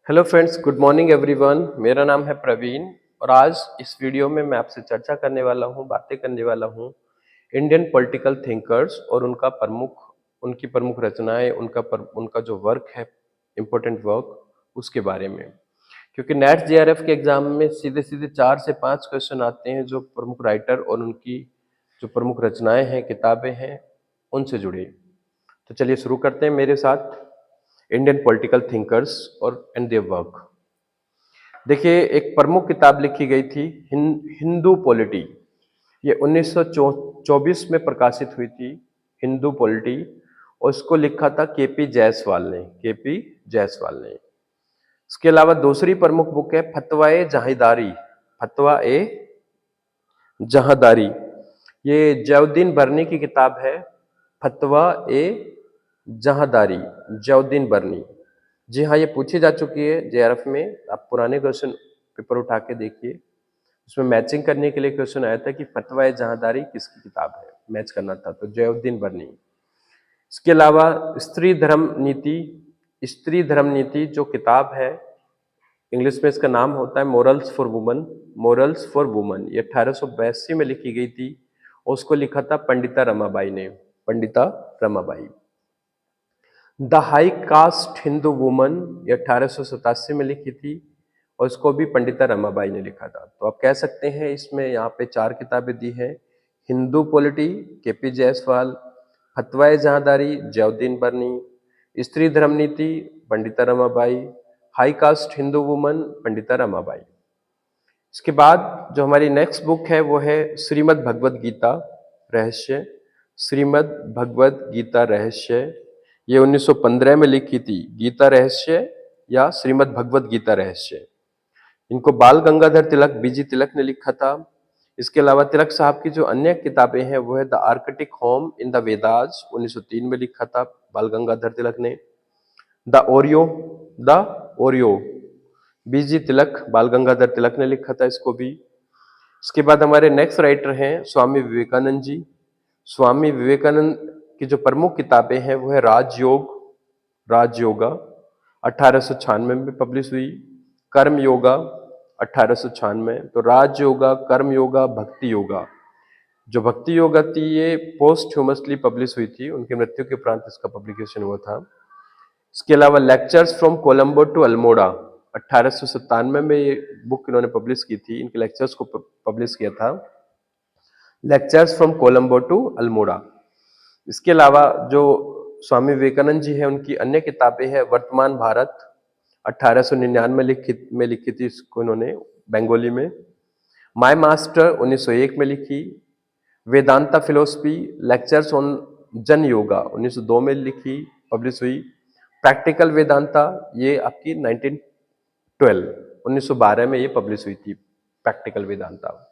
Hello friends, good morning everyone. मेरा नाम है प्रवीण और आज इस वीडियो में मैं आपसे चर्चा करने वाला हूँ, बातें करने वाला हूँ इंडियन पॉलिटिकल थिंकर्स और उनकी प्रमुख रचनाएं, उनका जो वर्क है, इम्पोर्टेंट वर्क, उसके बारे में। क्योंकि नेट जेआरएफ के एग्जाम में सीधे सीधे 4 से 5 क्वेश्चन आते हैं जो प्रमुख राइटर और उनकी जो प्रमुख रचनाएं हैं, किताबें हैं, उनसे जुड़े। तो चलिए शुरू करते हैं मेरे साथ इंडियन पॉलिटिकल थिंकर्स और एंड देयर वर्क। देखिए, एक प्रमुख किताब लिखी गई थी हिंदू पॉलिटी। ये 1924 में प्रकाशित हुई थी, हिंदू पॉलिटी। और उसको लिखा था केपी जायसवाल ने। इसके अलावा दूसरी प्रमुख बुक है फतवा ए जहादारी। ये जयुद्दीन बरनी की किताब है। फतवा ए जहादारी, जयुद्दीन बरनी। जी हाँ, ये पूछी जा चुकी है जेआरएफ में। आप पुराने क्वेश्चन पेपर उठा के देखिए, उसमें मैचिंग करने के लिए क्वेश्चन आया था कि फतवा ए जहादारी किसकी किताब है, मैच करना था, तो जयुद्दीन बरनी। इसके अलावा स्त्री धर्म नीति जो किताब है, इंग्लिश में इसका नाम होता है मोरल्स फॉर वुमन। ये 1882 में लिखी गई थी और उसको लिखा था पंडिता रमाबाई ने, Pandita Ramabai. The high cast Hindu woman, ये 1887 में लिखी थी और इसको भी पंडिता रमाबाई ने लिखा था। तो आप कह सकते हैं इसमें यहाँ पे 4 किताबें दी हैं: हिंदू पॉलिटी केपी जायसवाल, फतवा जहादारी जयुद्दीन बरनी, स्त्री धर्म नीति Pandita Ramabai, high cast Hindu woman Pandita Ramabai. इसके बाद जो हमारी नेक्स्ट बुक है वो है श्रीमद् भगवद गीता रहस्य। श्रीमद् भगवद गीता रहस्य, ये 1915 में लिखी थी। गीता रहस्य या श्रीमद् भगवद गीता रहस्य, इनको बाल गंगाधर तिलक, बीजी तिलक ने लिखा था। इसके अलावा तिलक साहब की जो अन्य किताबें हैं वो है the Arctic home in the Vedas, 1903 में लिखा था बाल गंगाधर तिलक ने। द ओरियो बीजी तिलक, बाल गंगाधर तिलक ने लिखा था इसको भी। इसके बाद हमारे नेक्स्ट राइटर हैं स्वामी विवेकानंद जी। स्वामी विवेकानंद की जो प्रमुख किताबें हैं वो है राजयोगा 1896 में पब्लिश हुई, कर्म योगा 1896। तो राजयोगा, कर्म योगा, भक्ति योगा। जो भक्ति योगा थी ये पोस्ट ह्यूमसली पब्लिश हुई थी, उनकी मृत्यु के उपरांत इसका पब्लिकेशन हुआ था। इसके अलावा lectures from Colombo to Almora, 1897 में ये बुक इन्होंने पब्लिश की थी, इनके लेक्चर्स को पब्लिश किया था, lectures from Colombo to Almora. इसके अलावा जो स्वामी विवेकानंद जी हैं उनकी अन्य किताबें हैं वर्तमान भारत, 1899 में लिखी थी इसको इन्होंने बंगाली में। माय मास्टर 1901 में लिखी। वेदांता फिलोसफी लेक्चर्स ऑन जन योगा 1902 में लिखी, पब्लिश हुई। प्रैक्टिकल वेदांता ये आपकी 1912 में ये पब्लिश हुई थी, प्रैक्टिकल वेदांता।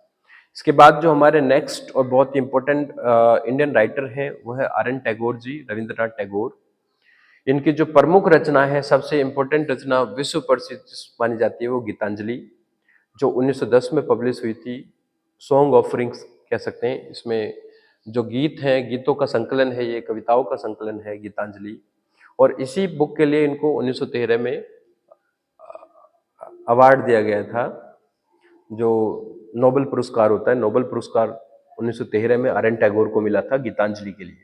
इसके बाद जो हमारे नेक्स्ट और बहुत ही इंपॉर्टेंट इंडियन राइटर हैं वो है आर.एन. टैगोर जी, रविंद्रनाथ टैगोर। इनकी जो प्रमुख रचना है, सबसे इंपॉर्टेंट रचना, विश्व प्रसिद्ध मानी जाती है, वो गीतांजलि, जो 1910 में पब्लिश हुई थी। सॉन्ग ऑफरिंग्स कह सकते हैं। इसमें जो गीत हैं, गीतों का संकलन है, ये कविताओं का संकलन है गीतांजलि। और इसी बुक के लिए इनको 1913 में अवार्ड दिया गया था, जो नोबेल पुरस्कार होता है। नोबेल पुरस्कार 1913 में आर.एन. टैगोर को मिला था गीतांजलि के लिए।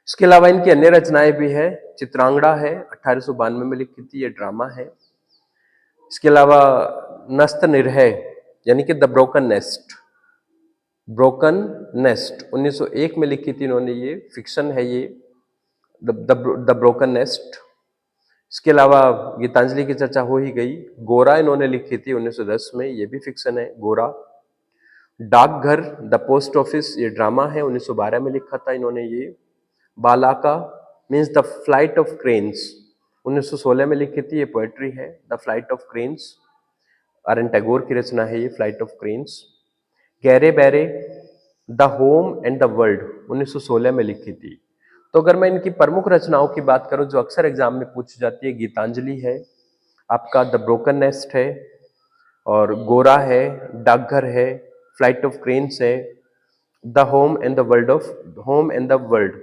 इसके अलावा इनकी अन्य रचनाएं भी है। चित्रांगड़ा है, 1892 में लिखी थी, ये ड्रामा है। इसके अलावा नस्त निर्भय यानी कि ब्रोकन नेस्ट 1901 में लिखी थी इन्होंने, ये फिक्शन है, ये द ब्रोकन नेस्ट। इसके अलावा गीतांजलि की चर्चा हो ही गई। गोरा इन्होंने लिखी थी 1910 में, ये भी फिक्शन है, Gora. Dakghar the post office, ये ड्रामा है, 1912 में लिखा था इन्होंने ये। Balaka means the flight of cranes, 1916 में लिखी थी, ये पोएट्री है। The flight of cranes R N. Tagore की रचना है ये, flight of cranes. Ghare Baire the home and the world, 1916 में लिखी थी। तो अगर मैं इनकी प्रमुख रचनाओं की बात करूं जो अक्सर एग्जाम में पूछी जाती है, गीतांजलि है, आपका द ब्रोकन नेस्ट है, और गोरा है, डाकघर है, फ्लाइट ऑफ क्रेन्स है, the home and the world,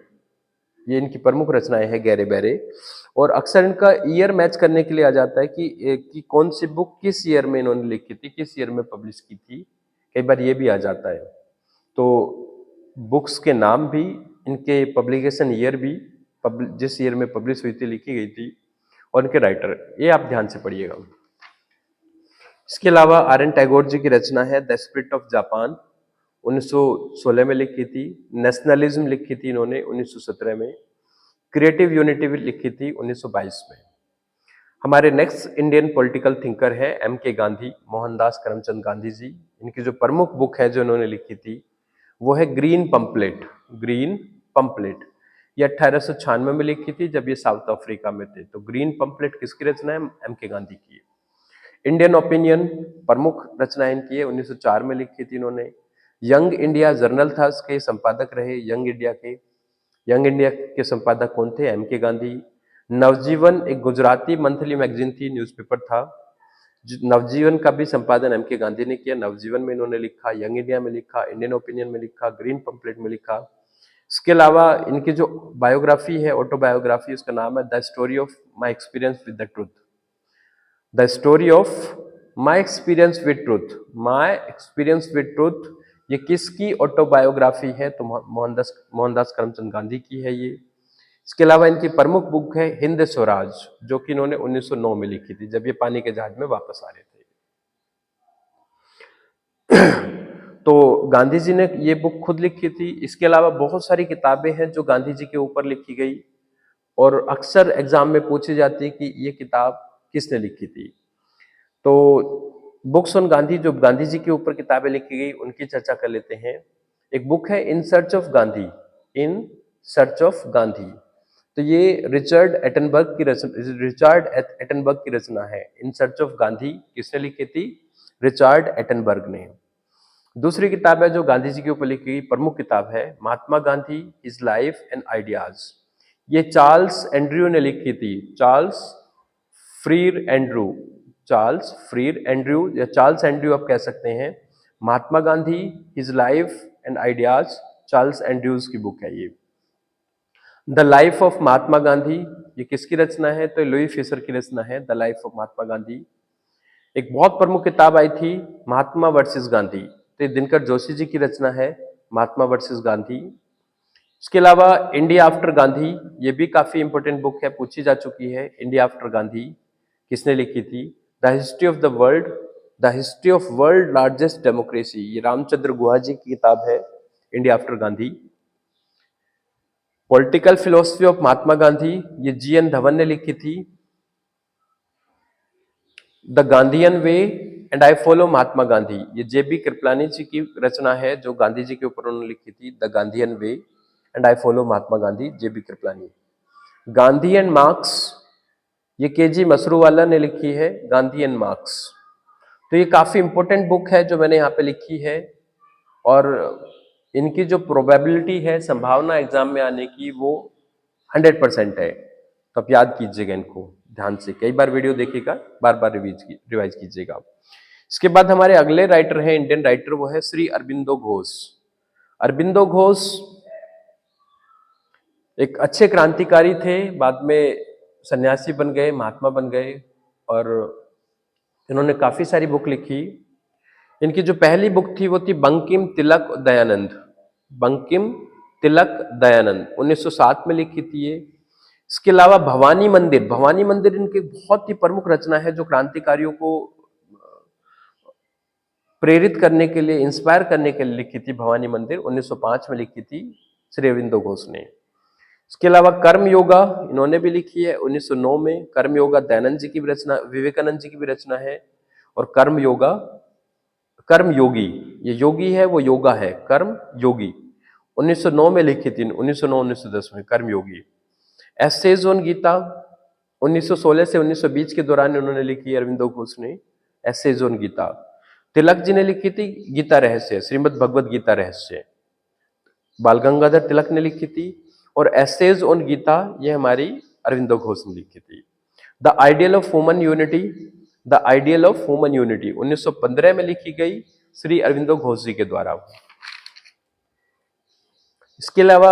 ये इनकी प्रमुख रचनाएं हैं गहरे बहरे। और अक्सर इनका ईयर मैच करने के लिए आ जाता है कि कौन सी बुक किस ईयर में इन्होंने लिखी थी, किस ईयर में पब्लिश की थी, कई बार ये भी आ जाता है। तो बुक्स के नाम भी, इनके पब्लिकेशन ईयर भी, जिस ईयर में पब्लिश हुई थी, लिखी गई थी, और इनके राइटर, ये आप ध्यान से पढ़िएगा। इसके अलावा आर एन टैगोर जी की रचना है द स्पिरिट ऑफ जापान, 1916 में लिखी थी। नेशनलिज्म लिखी थी इन्होंने 1917 में। क्रिएटिव यूनिटी भी लिखी थी 1922 में। हमारे नेक्स्ट इंडियन पॉलिटिकल थिंकर है एम के गांधी, मोहनदास करमचंद गांधी जी। इनकी जो प्रमुख बुक है जो इन्होंने लिखी थी वो है ग्रीन पंपलेट। ग्रीन पंपलेट ये 1896 में लिखी थी जब ये साउथ अफ्रीका में थे। तो ग्रीन पंपलेट किसकी रचना है? एम के गांधी की है। इंडियन ओपिनियन प्रमुख रचना इनकी है, 1904 में लिखी थी इन्होंने। यंग इंडिया जर्नल था, इसके संपादक रहे यंग इंडिया के। यंग इंडिया के संपादक कौन थे? एम के गांधी। नवजीवन एक गुजराती मंथली मैगजीन थी, न्यूज़पेपर था। नवजीवन का भी संपादन एम के गांधी ने किया। नवजीवन में इन्होंने लिखा, यंग इंडिया में लिखा, इंडियन ओपिनियन में लिखा, ग्रीन पंपलेट में लिखा। इसके अलावा इनकी जो बायोग्राफी है, ऑटोबायोग्राफी, उसका नाम है the story of my experience with the truth. The story of my experience with truth. My experience with truth ये किसकी ऑटोबायोग्राफी है? तो मोहनदास करमचंद गांधी की है ये। इसके अलावा इनकी प्रमुख बुक है हिंद स्वराज, जो कि इन्होंने 1909 में लिखी थी जब ये पानी के जहाज में वापस आ रहे थे। तो गांधी जी ने ये बुक खुद लिखी थी। इसके अलावा बहुत सारी किताबें हैं जो गांधी जी के ऊपर लिखी गई और अक्सर एग्जाम में पूछी जाती है कि ये किताब किसने लिखी थी। तो बुक्स ऑन गांधी, जो गांधी जी के ऊपर किताबें लिखी गई, उनकी चर्चा कर लेते हैं। एक बुक है in search of Gandhi, in search of Gandhi. तो ये रिचर्ड एटनबर्ग की रचना है। इन सर्च ऑफ गांधी किसने लिखी थी? रिचर्ड एटनबर्ग ने। दूसरी किताब है जो गांधी जी के ऊपर लिखी गई, प्रमुख किताब है Mahatma Gandhi, his life and ideas. ये चार्ल्स एंड्रयू ने लिखी थी। Charles Freer Andrew, Charles Freer Andrew या चार्ल्स एंड्रयू आप कह सकते हैं। Mahatma Gandhi, his life and ideas, Charles Andrews की बुक है ये। The life of Mahatma Gandhi ये किसकी रचना है? तो लुई फिशर की रचना है the life of Mahatma Gandhi. एक बहुत प्रमुख किताब आई थी महात्मा वर्सेस गांधी, तो दिनकर जोशी जी की रचना है महात्मा वर्सेस गांधी। इसके अलावा इंडिया आफ्टर गांधी, ये भी काफी इंपॉर्टेंट बुक है, पूछी जा चुकी है। इंडिया आफ्टर गांधी किसने लिखी थी? The history of the world, the history of world largest democracy, ये रामचंद्र गुहा जी की किताब है India after Gandhi. Political philosophy of Mahatma Gandhi, ये जी.एन. धवन ने लिखी थी। The Gandhian way and I follow Mahatma Gandhi, ये जे.बी. कृपलानी जी की रचना है जो गांधी जी के ऊपर उन्होंने लिखी थी। The Gandhian way and I follow Mahatma Gandhi, JB. Kripalani. Gandhi and marks, ये के.जी. मसरूवाला ने लिखी है गांधी एंड मार्क्स। तो ये काफी इंपॉर्टेंट बुक है जो मैंने यहाँ पे लिखी है, और इनकी जो प्रोबेबिलिटी है, संभावना एग्जाम में आने की, वो 100% है। तो आप याद कीजिएगा इनको ध्यान से, कई बार वीडियो देखिएगा, बार बार रिवाइज कीजिएगा। इसके बाद हमारे अगले राइटर हैं, इंडियन राइटर, वो है श्री अरबिंदो घोष। अरबिंदो घोष एक अच्छे क्रांतिकारी थे, बाद में सन्यासी बन गए, महात्मा बन गए, और इन्होंने काफी सारी बुक लिखी। इनकी जो पहली बुक थी वो थी बंकिम तिलक दयानंद। बंकिम तिलक दयानंद 1907 में लिखी थी ये। इसके अलावा भवानी मंदिर, भवानी मंदिर इनकी बहुत ही प्रमुख रचना है जो क्रांतिकारियों को प्रेरित करने के लिए, इंस्पायर करने के लिए लिखी थी। भवानी मंदिर 1905 में लिखी थी श्री अरबिंदो घोष ने। इसके अलावा कर्म योगा इन्होंने भी लिखी है 1909 में। कर्म योगा दयानंद जी की भी रचना, विवेकानंद जी की भी रचना है। और कर्म योगा, कर्म योगी, ये योगी है वो योगा है, कर्म योगी 1909 में लिखी थी, 1909-1910 में कर्म योगी। एसेज ऑन गीता 1916 से 1920 के दौरान उन्होंने लिखी अरविंदो घोष ने एसेज ऑन गीता। तिलक जी ने लिखी थी गीता रहस्य, श्रीमद् भगवद गीता रहस्य, बाल गंगाधर तिलक ने लिखी थी। और एसेज ऑन गीता ये हमारी अरविंदो घोष ने लिखी थी। The ideal of human unity, the ideal of human unity 1915 में लिखी गई श्री अरविंदो घोष जी के द्वारा। इसके अलावा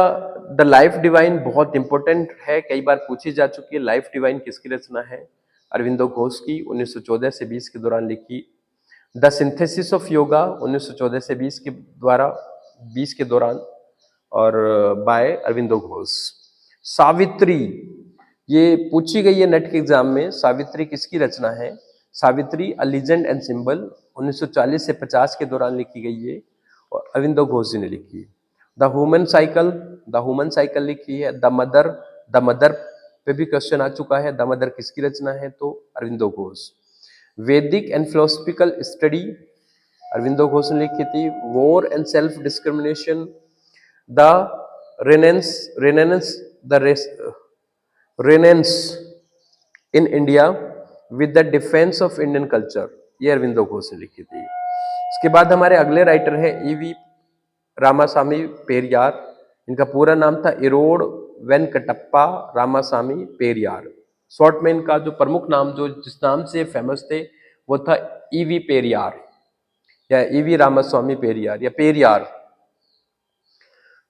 द लाइफ डिवाइन बहुत इंपॉर्टेंट है, कई बार पूछी जा चुकी है। लाइफ डिवाइन किसकी रचना है? अरविंदो घोष की 1914 से 20 के दौरान लिखी। द सिंथेसिस ऑफ योगा 1914 से 20 के दौरान, और बाय अरविंदो घोष। सावित्री, ये पूछी गई है नेट के एग्जाम में, सावित्री किसकी रचना है? सावित्री अ लीजेंड एंड सिंबल 1940 से 50 के दौरान लिखी गई है और अरविंदो घोष जी ने लिखी है। द ह्यूमन साइकिल लिखी है। द मदर पे भी क्वेश्चन आ चुका है, द मदर किसकी रचना है? तो Aurobindo Ghosh. Vedic and philosophical study Aurobindo Ghosh ने लिखी थी। War and self discrimination, the renaissance the renaissance in India with the defence of Indian culture, ये अरविंदो घोष ने लिखी थी। इसके बाद हमारे अगले राइटर हैं ईवी रामासामी पेरियार। इनका पूरा नाम था इरोड वेंकटप्पा रामासामी पेरियार। शॉर्ट में इनका जो प्रमुख नाम, जो जिस नाम से फेमस थे, वो था ईवी पेरियार या ईवी रामास्वामी पेरियार या पेरियार।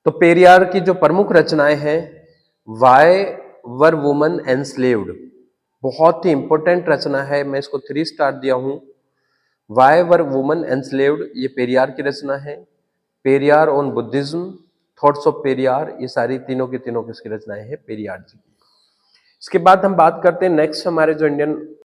तो पेरियार की जो प्रमुख रचनाएं हैं, वाई वर वुमन एनस्लेव्ड, बहुत ही इंपॉर्टेंट रचना है, मैं इसको 3 स्टार दिया हूं। वाई वर वुमन एनस्लेव्ड, ये पेरियार की रचना है। Periyar on Buddhism, thoughts of Periyar, ये सारी तीनों की तीनों किसकी रचनाएं हैं? पेरियार जी की। इसके बाद हम बात करते हैं नेक्स्ट हमारे जो इंडियन